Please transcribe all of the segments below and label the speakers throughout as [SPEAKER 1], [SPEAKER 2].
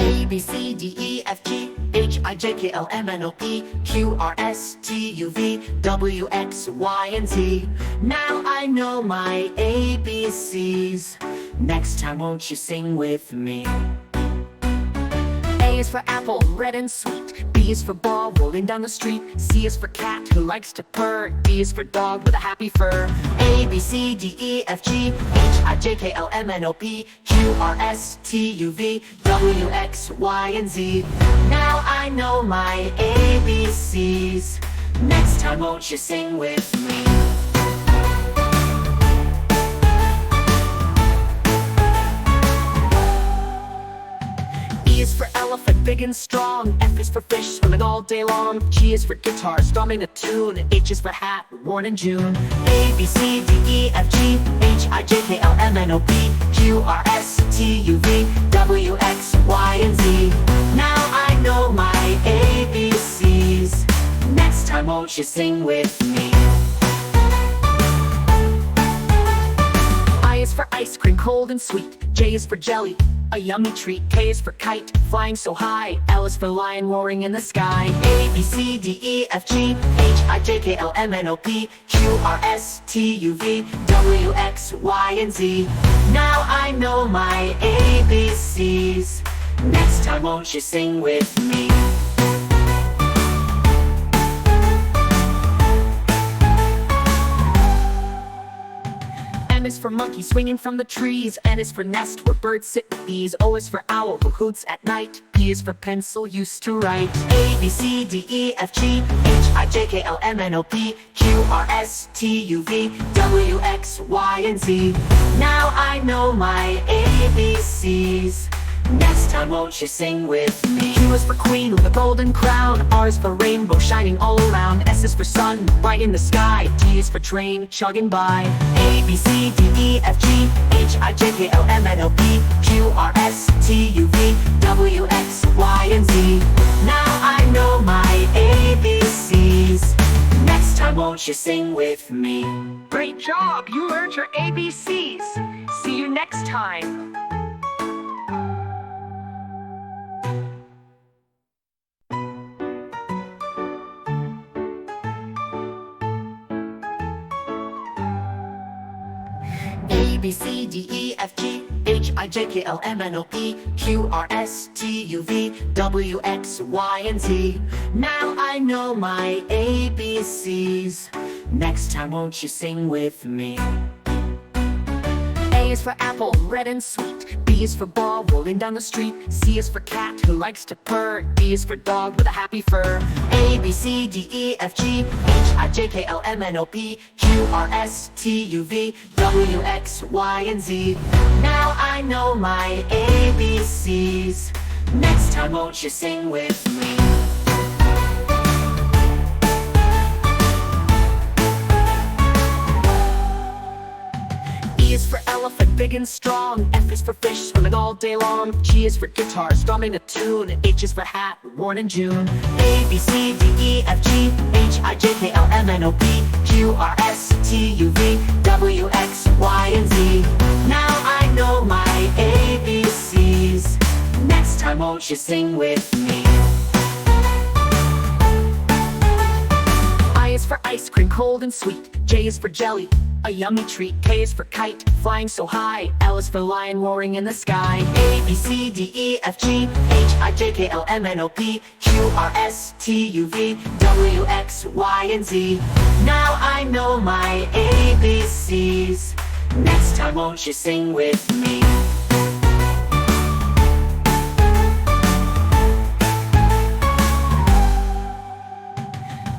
[SPEAKER 1] A, B, C, D, E, F, G, H, I, J, K, L, M, N, O, P, Q, R, S, T, U, V, W, X, Y, and Z. Now I know my ABCs. Next time won't you sing with me? A is for apple, red and sweet. B is for ball, rolling down the street. C is for cat, who likes to purr. D is for dog, with a happy fur. A, B, C, D, E, F, G, H, I, J, K, L, M, N, O, P, Q, R, S, T, U, V, W, X, Y, and Z. Now I know my ABCs. Next time won't you sing with me? E is for elephant, big and strong. F is for fish, swimming all day long. G is for guitar, strumming a tune. H is for hat, worn in June. A, B, C, D, E, F, G, H, I, J, K, L, M, N, O, P, Q, R, S, T, U, V, W, X, Y, and Z. Now I know my ABCs. Next time won't you sing with me? I is for ice cream, cold and sweet. J is for jelly, a yummy treat. K is for kite, flying so high. L is for lion, roaring in the sky. A, B, C, D, E, F, G, H, I, J, K, L, M, N, O, P, Q, R, S, T, U, V, W, X, Y, and Z. Now I know my ABCs. Next time won't you sing with me? M is for monkey, swinging from the trees. N is for nest, where birds sit with bees. O is for owl, who hoots at night. P is for pencil, used to write. A, B, C, D, E, F, G, H, I, J, K, L, M, N, O, P, Q, R, S, T, U, V, W, X, Y, and Z. Now I know my ABCs. Next time won't you sing with me? Q is for queen with a golden crown. R is for rainbow, shining all around. S is for sun, bright in the sky. T is for train, chugging by. A, B, C, D, E, F, G, H, I, J, K, L, M, N, O, P, Q, R, S, T, U, V, W, X, Y, and Z. Now I know my ABCs. Next time won't you sing with me?
[SPEAKER 2] Great job! You learned your ABCs. See you next time.
[SPEAKER 1] A, B, C, D, E, F, G, H, I, J, K, L, M, N, O, P, Q, R, S, T, U, V, W, X, Y, and Z. Now I know my ABCs. Next time won't you sing with me? A is for apple, red and sweet. B is for ball, rolling down the street. C is for cat, who likes to purr. D is for dog, with a happy fur. A, B, C, D, E, F, G, H, I, J, K, L, M, N, O, P, Q, R, S, T, U, V, W, X, Y, and Z. Now I know my ABCs. Next time won't you sing with me? E is for elephant, big and strong. F is for fish, swimming all day long. G is for guitar, strumming a tune. H is for hat, worn in June. A, B, C, D, E, F, G, H, I, J, K, L, M, N, O, P, Q, R, S, T, U, V, W, X, Y, and Z. Now I know my ABCs. Next time won't you sing with me? I is for ice cream, cold and sweet. J is for jelly, a yummy treat. K is for kite, flying so high. L is for lion, roaring in the sky. A, B, C, D, E, F, G, H, I, J, K, L, M, N, O, P, Q, R, S, T, U, V, W, X, Y, and Z. Now I know my ABCs. Next time won't you sing with me?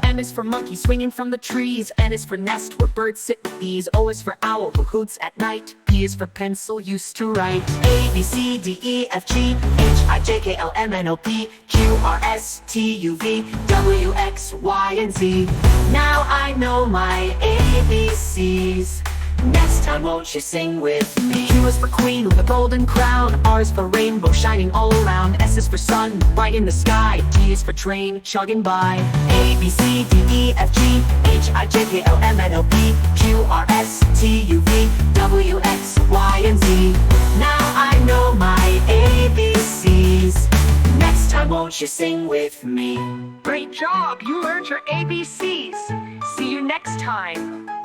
[SPEAKER 1] M is for monkey, swinging from the trees. N is for nest, where birds sit with bees. O is for owl, who hoots at night. P is for pencil, used to write. A, B, C, D, E, F, G, H, I, J, K, L, M, N, O, P, Q, R, S, T, U, V, W, X, Y, and Z. Now I know my ABCs. Next time won't you sing with me? Q is for queen with a golden crown. R is for rainbow, shining all around. S is for sun, bright in the sky. T is for train, chugging by. A, B, C, D, E, F, G, H, I, J, K, L, M, N, O, P, Q, R, S, T, U, V, W, X, Y, and Z. Now I know my ABCs. you sing with me.
[SPEAKER 2] Great job, you learned your ABCs. See you next time.